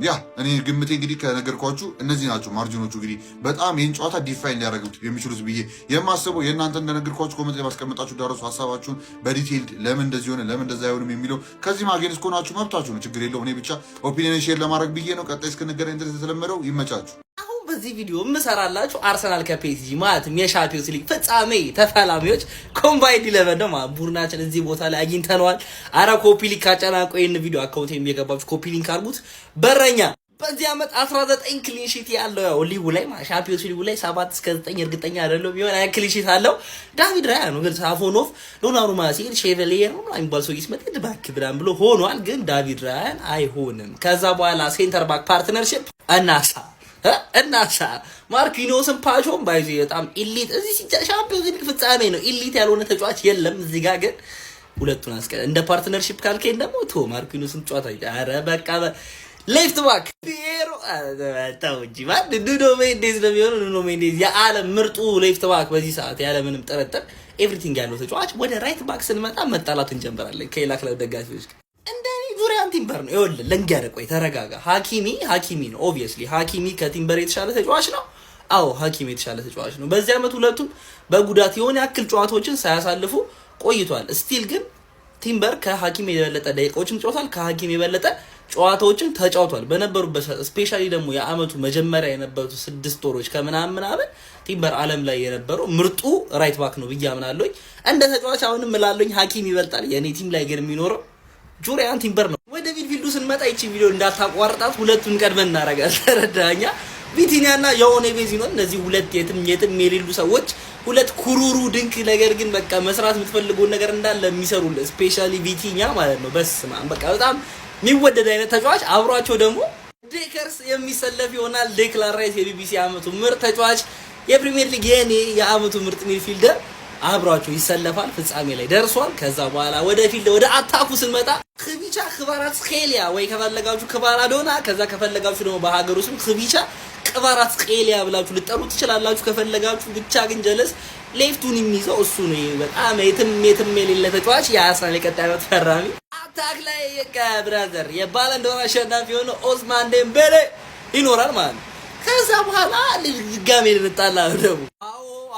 ያ እኔ ግምቴ እንግዲህ ከነገርኳችሁ እነዚህ ናቸው ማርጂኖቹ እንግዲህ በጣም ይህን ጨዋታ ዲፋይን ሊያደርጉት የሚችሉት ብዬ የማስበው። የእናንተ እንደነገርኳችሁ ኮመንት ላይ ማስቀመጣችሁ ዳረሱ ሀሳባችሁን በዲቴይልድ ለምን እንደዚህ ሆነ ለምን እንደዛ አይሆንም የሚለው ከዚህ ማገን እስከሆናችሁ መብታችሁ ነው፣ ችግር የለውም። እኔ ብቻ ኦፒኒየን ሼር ለማድረግ ብዬ ነው። ቀጣይ እስክንገናኝ ድረስ የተለመደው ይመቻችሁ። በዚህ ቪዲዮ የምሰራላችሁ አርሰናል ከፒኤስጂ ማለትም የሻምፒዮንስ ሊግ ፍጻሜ ተፋላሚዎች ኮምባይንድ 11 ነው ማለት ቡድናችን እዚህ ቦታ ላይ አግኝተነዋል። አረ ኮፒ ሊንክ አጨናቆ ይሄን ቪዲዮ አካውንት የሚገባችሁ ኮፒ ሊንክ አድርጉት። በረኛ በዚህ ዓመት 19 ክሊን ሺት ያለው ያው ሊጉ ላይ ማለት ሻምፒዮንስ ሊጉ ላይ 7 እስከ 9 እርግጠኛ አይደለም ቢሆን አይ ክሊን ሺት አለው። ዳቪድ ራያ ነው ግን ሳፎኖቭ ዶናሩማ ሲል ሼቨሊየር ነው አይባል ሰው ይስመጥ ባክ ብራን ብሎ ሆኗል። ግን ዳቪድ ራያን አይሆንም። ከዛ በኋላ ሴንተር ባክ ፓርትነርሺፕ እናሳ ማርኪኖስን ፓሾን ባይዚ በጣም ኢሊት እዚህ ሻምፒዮንስ ሊግ ፍጻሜ ነው። ኢሊት ያልሆነ ተጫዋች የለም እዚህ ጋር ግን ሁለቱን እንደ ፓርትነርሺፕ ካልከኝ ደግሞ ቶ ማርኪኖስን ጨዋታ አረ በቃ ሌፍት ባክ ፒየሮ ታውጂ ባድ ኑኖ ሜንዴዝ ነው የሚሆነው። ኑኖ ሜንዴዝ የዓለም ምርጡ ሌፍት ባክ በዚህ ሰዓት ያለ ምንም ጥርጥር ኤቭሪቲንግ ያለው ተጫዋች። ወደ ራይት ባክ ስንመጣ መጣላት እንጀምራለን ከሌላ ክለብ ደጋፊዎች ጋር። እንደኔ ጁሪያን ቲምበር ነው ይወል ለንገር ቆይ ተረጋጋ። ሀኪሚ ነው ኦብቪየስሊ ሀኪሚ ከቲምበር የተሻለ ተጫዋች ነው። አዎ ሀኪሚ የተሻለ ተጫዋች ነው። በዚህ ዓመት ሁለቱም በጉዳት የሆነ ያክል ጨዋታዎችን ሳያሳልፉ ቆይቷል። ስቲል ግን ቲምበር ከሀኪሚ የበለጠ ደቂቃዎችን ጨዋታል፣ ከሀኪሚ የበለጠ ጨዋታዎችን ተጫውቷል በነበሩበት ስፔሻሊ ደግሞ የዓመቱ መጀመሪያ የነበሩት 6 ወሮች ከምናምን ቲምበር ዓለም ላይ የነበረው ምርጡ ራይት ባክ ነው ብዬ አምናለሁ። እንደ ተጫዋች አሁንም እላለሁኝ ሀኪሚ ይበልጣል። የኔ ቲም ላይ ግን የሚኖረው ጁሪያን ቲምበር ነው። ወደ ሚድፊልዱ ስንመጣ ይቺ ቪዲዮ እንዳታቋርጣት ሁለቱን ቀድመን እናረጋለን። ተረዳኛ ቪቲኒያና ጆao ኔቬዝ ነው። እነዚህ ሁለት የትም የሌሉ ሰዎች ሁለት ኩሩሩ ድንክ ነገር ግን በቃ መስራት የምትፈልገውን ነገር እንዳለ የሚሰሩልህ ስፔሻሊ ቪቲኒያ ማለት ነው። በስማ በቃ በጣም የሚወደድ አይነት ተጫዋች። አብሯቸው ደግሞ ዴከርስ የሚሰለፍ ይሆናል። ዴክላን ራይስ የቢቢሲ ዓመቱ ምርጥ ተጫዋች፣ የፕሪሚየር ሊግ የኔ የዓመቱ ምርጥ ሚድፊልደር አብሯቸው ይሰለፋል። ፍጻሜ ላይ ደርሷል። ከዛ በኋላ ወደ ፊልድ ወደ አታኩ ስንመጣ ክቪቻ ክቫራትስኬሊያ ወይ ከፈለጋችሁ ክቫራዶና ከዛ ከፈለጋችሁ ደግሞ በሀገሩ ስም ክቪቻ ክቫራትስኬሊያ ብላችሁ ልጠሩ ትችላላችሁ ከፈለጋችሁ። ብቻ ግን ጀለስ ሌፍቱን የሚይዘው እሱ ነው። በጣም የትም የሌለ ተጫዋች የአርሰናል የቀጣይ ዓመት ፈራሚ። አታክ ላይ ብራዘር የባለን ዶር አሸናፊ የሆነ ኦስማን ዴምቤሌ ይኖራል ማለት ነው። ከዛ በኋላ ድጋሜ ልንጣላ ነው ደግሞ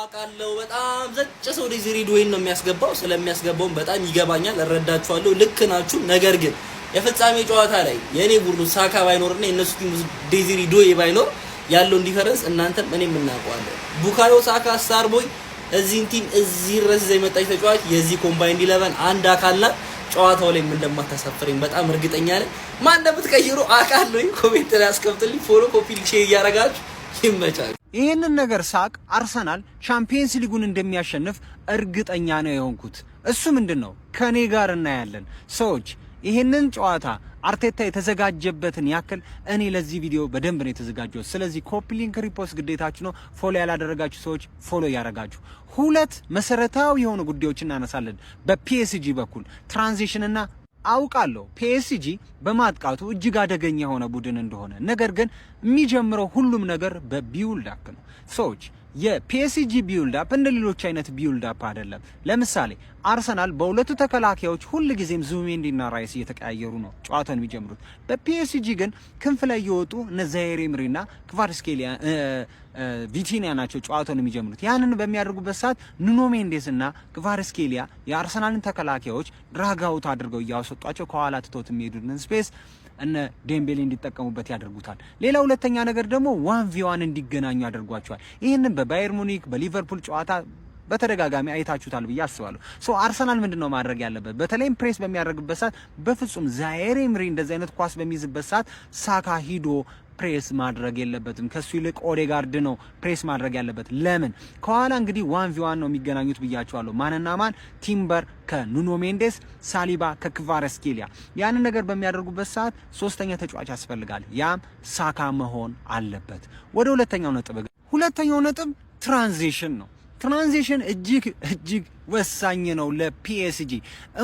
አውቃለሁ በጣም ዘጭ ሰው ዴዚሬ ዱዌን ነው የሚያስገባው። ስለሚያስገባውም በጣም ይገባኛል፣ እረዳችኋለሁ፣ ልክ ናችሁ። ነገር ግን የፍጻሜ ጨዋታ ላይ የኔ ቡድኑ ሳካ ባይኖርና የነሱ ቲም ዴዚሬ ዱዌ ባይኖር ያለውን ዲፈረንስ እናንተም እኔም እናውቀዋለን። ቡካዮ ሳካ ስታር ቦይ እዚህን ቲም እዚህ ድረስ ይዘው የመጣች ተጫዋች የዚህ ኮምባይንድ 11 አንድ አካል ናት። ጨዋታው ላይ ምን እንደማታሳፍረኝ በጣም እርግጠኛ ነኝ። ማን እንደምትቀይሩ አውቃለሁ። ኮሜንት ላይ አስቀምጡልኝ። ፎሎ ኮፒ ሼር እያደረጋችሁ ይመቻል። ይህንን ነገር ሳቅ አርሰናል ቻምፒየንስ ሊጉን እንደሚያሸንፍ እርግጠኛ ነው የሆንኩት። እሱ ምንድነው ከኔ ጋር እናያለን። ሰዎች ይህንን ጨዋታ አርቴታ የተዘጋጀበትን ያክል እኔ ለዚህ ቪዲዮ በደንብ ነው የተዘጋጀው። ስለዚህ ኮፒ ሊንክ ሪፖስት ግዴታችሁ ነው። ፎሎ ያላደረጋችሁ ሰዎች ፎሎ ያደረጋችሁ። ሁለት መሰረታዊ የሆኑ ጉዳዮችን እናነሳለን። በፒኤስጂ በኩል ትራንዚሽንና አውቃለሁ ፒኤስጂ በማጥቃቱ እጅግ አደገኛ የሆነ ቡድን እንደሆነ፣ ነገር ግን የሚጀምረው ሁሉም ነገር በቢውልድ አፕ ነው። ሰዎች የፒኤስጂ ቢውልድ አፕ እንደ ሌሎች አይነት ቢውልድ አፕ አይደለም። ለምሳሌ አርሰናል በሁለቱ ተከላካዮች ሁልጊዜም ዙቢሜንዲና ራይስ እየተቀያየሩ ነው ጨዋታውን የሚጀምሩት። በፒኤስጂ ግን ክንፍ ላይ የወጡ እነ ዛይር ኤምሪና ክቫራትስኬሊያ ቪቲኒያ ናቸው ጨዋታውን የሚጀምሩት። ያንን በሚያደርጉበት ሰዓት ኑኖ ሜንዴስና ክቫራትስኬሊያ የአርሰናልን ተከላካዮች ድራግ አውት አድርገው እያወሰጧቸው ከኋላ ትተውት የሚሄዱትን ስፔስ እነ ዴምቤሌ እንዲጠቀሙበት ያደርጉታል። ሌላ ሁለተኛ ነገር ደግሞ 1v1 እንዲገናኙ ያደርጓቸዋል። ይህንን በባየር ሙኒክ በሊቨርፑል ጨዋታ በተደጋጋሚ አይታችሁታል ብዬ አስባለሁ። ሶ አርሰናል ምንድነው ማድረግ ያለበት? በተለይም ፕሬስ በሚያደርግበት ሰዓት በፍጹም ዛይሬ ኤምሪ እንደዚህ አይነት ኳስ በሚይዝበት ሰዓት ሳካ ሂዶ ፕሬስ ማድረግ የለበትም። ከሱ ይልቅ ኦዴጋርድ ነው ፕሬስ ማድረግ ያለበት። ለምን? ከኋላ እንግዲህ 1v1 ነው የሚገናኙት ብያቸዋለሁ። ማንና ማን? ቲምበር ከኑኖ ሜንዴስ፣ ሳሊባ ከክቫረስኬሊያ። ያንን ነገር በሚያደርጉበት ሰዓት ሶስተኛ ተጫዋች ያስፈልጋል። ያም ሳካ መሆን አለበት። ወደ ሁለተኛው ነጥብ ትራንዚሽን ነው። ትራንዚሽን እጅግ ወሳኝ ነው ለፒኤስጂ።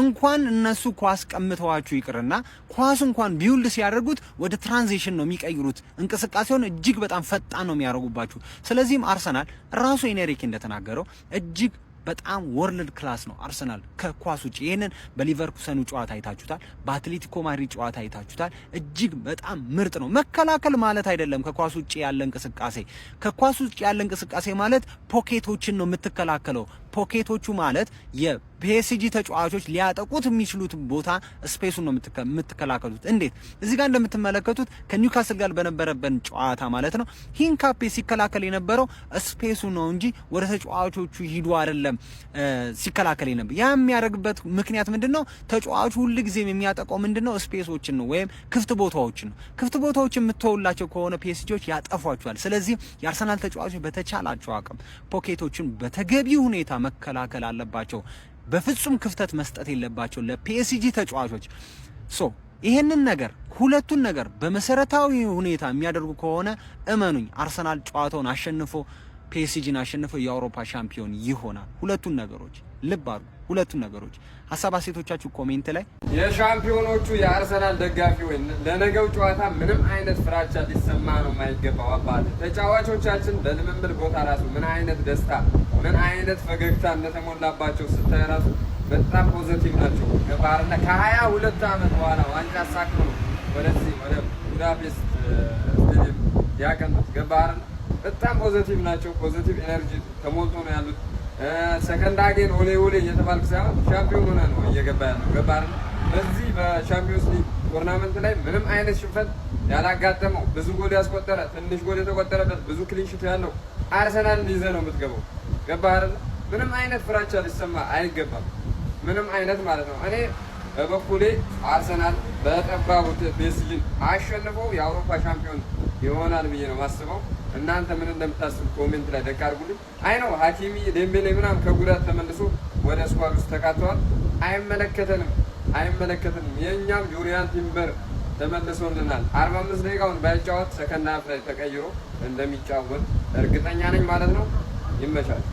እንኳን እነሱ ኳስ ቀምተዋችሁ ይቅርና ኳስ እንኳን ቢውልድ ሲያደርጉት ወደ ትራንዚሽን ነው የሚቀይሩት። እንቅስቃሴውን እጅግ በጣም ፈጣን ነው የሚያደርጉባችሁ። ስለዚህም አርሰናል ራሱ ኤኔሪክ እንደተናገረው እጅግ በጣም ወርልድ ክላስ ነው አርሰናል ከኳስ ውጪ። ይሄንን በሊቨርኩሰኑ ጨዋታ አይታችሁታል፣ በአትሌቲኮ ማድሪድ ጨዋታ አይታችሁታል። እጅግ በጣም ምርጥ ነው። መከላከል ማለት አይደለም ከኳስ ውጪ ያለ እንቅስቃሴ። ከኳስ ውጪ ያለ እንቅስቃሴ ማለት ፖኬቶችን ነው የምትከላከለው። ፖኬቶቹ ማለት የፒኤስጂ ተጫዋቾች ሊያጠቁት የሚችሉት ቦታ ስፔሱን ነው የምትከላከሉት። እንዴት? እዚህ ጋር እንደምትመለከቱት ከኒውካስል ጋር በነበረበት ጨዋታ ማለት ነው ሂንካፔ ሲከላከል የነበረው ስፔሱ ነው እንጂ ወደ ተጫዋቾቹ ሂዱ አይደለም ሲከላከል የነበረ። ያ የሚያደርግበት ምክንያት ምንድነው? ተጫዋቹ ሁሉ ጊዜም የሚያጠቃው ምንድነው? ስፔሶችን ነው ወይም ክፍት ቦታዎችን ነው። ክፍት ቦታዎች የምትተውላቸው ከሆነ ፒኤስጂዎች ያጠፏቸዋል። ስለዚህ የአርሰናል ተጫዋቾች በተቻላቸው አቅም ፖኬቶችን በተገቢው ሁኔታ መከላከል አለባቸው። በፍጹም ክፍተት መስጠት የለባቸው ለፒኤስጂ ተጫዋቾች። ይሄንን ነገር ሁለቱን ነገር በመሰረታዊ ሁኔታ የሚያደርጉ ከሆነ እመኑኝ አርሰናል ጨዋታውን አሸንፎ ፒኤስጂን አሸንፎ የአውሮፓ ሻምፒዮን ይሆናል። ሁለቱን ነገሮች ልብ አድርጉ። ሁለቱን ነገሮች ሀሳብ አስተያየቶቻችሁ ኮሜንት ላይ። የሻምፒዮኖቹ የአርሰናል ደጋፊ ወይ ለነገው ጨዋታ ምንም አይነት ፍራቻ ሊሰማ ነው የማይገባው። አባል ተጫዋቾቻችን በልምምድ ቦታ ራሱ ምን አይነት ደስታ ምን አይነት ፈገግታ እንደተሞላባቸው ስታይ ራሱ በጣም ፖዚቲቭ ናቸው። ገባርና ከ22 ዓመት በኋላ ዋንጫ አሳክቶ ወደዚህ ወደ ቡዳፔስት ስቴዲየም ያቀኑት። ገባርና በጣም ፖዚቲቭ ናቸው። ፖዚቲቭ ኤነርጂ ተሞልቶ ነው ያሉት። ሰከንድ አጌን ኦሌ ኦሌ እየተባልክ ሳይሆን ሻምፒዮን ሆነ ነው እየገባ ያለው። ገባርና በዚህ በቻምፒዮንስ ሊግ ቶርናመንት ላይ ምንም አይነት ሽንፈት ያላጋጠመው ብዙ ጎል ያስቆጠረ ትንሽ ጎል የተቆጠረበት ብዙ ክሊንሺት ያለው አርሰናል ይዘህ ነው የምትገባው። ገባርና ምንም አይነት ፍራቻ ሊሰማ አይገባም። ምንም አይነት ማለት ነው። እኔ በበኩሌ አርሰናል በጠባቡ ፒኤስጂን አሸንፎ የአውሮፓ ሻምፒዮን ይሆናል ብዬ ነው ማስበው። እናንተ ምን እንደምታስቡ ኮሜንት ላይ ደቅ አድርጉልኝ። አይ ነው ሀኪሚ ዴምቤሌ ምናምን ከጉዳት ተመልሶ ወደ ስኳድ ውስጥ ተካተዋል። አይመለከተንም። የእኛም ጁሪያን ቲምበር ተመልሶልናል። 45 ደቂቃውን ባይጫወት ሰከንድ ሃፍ ላይ ተቀይሮ እንደሚጫወት እርግጠኛ ነኝ ማለት ነው። ይመቻል።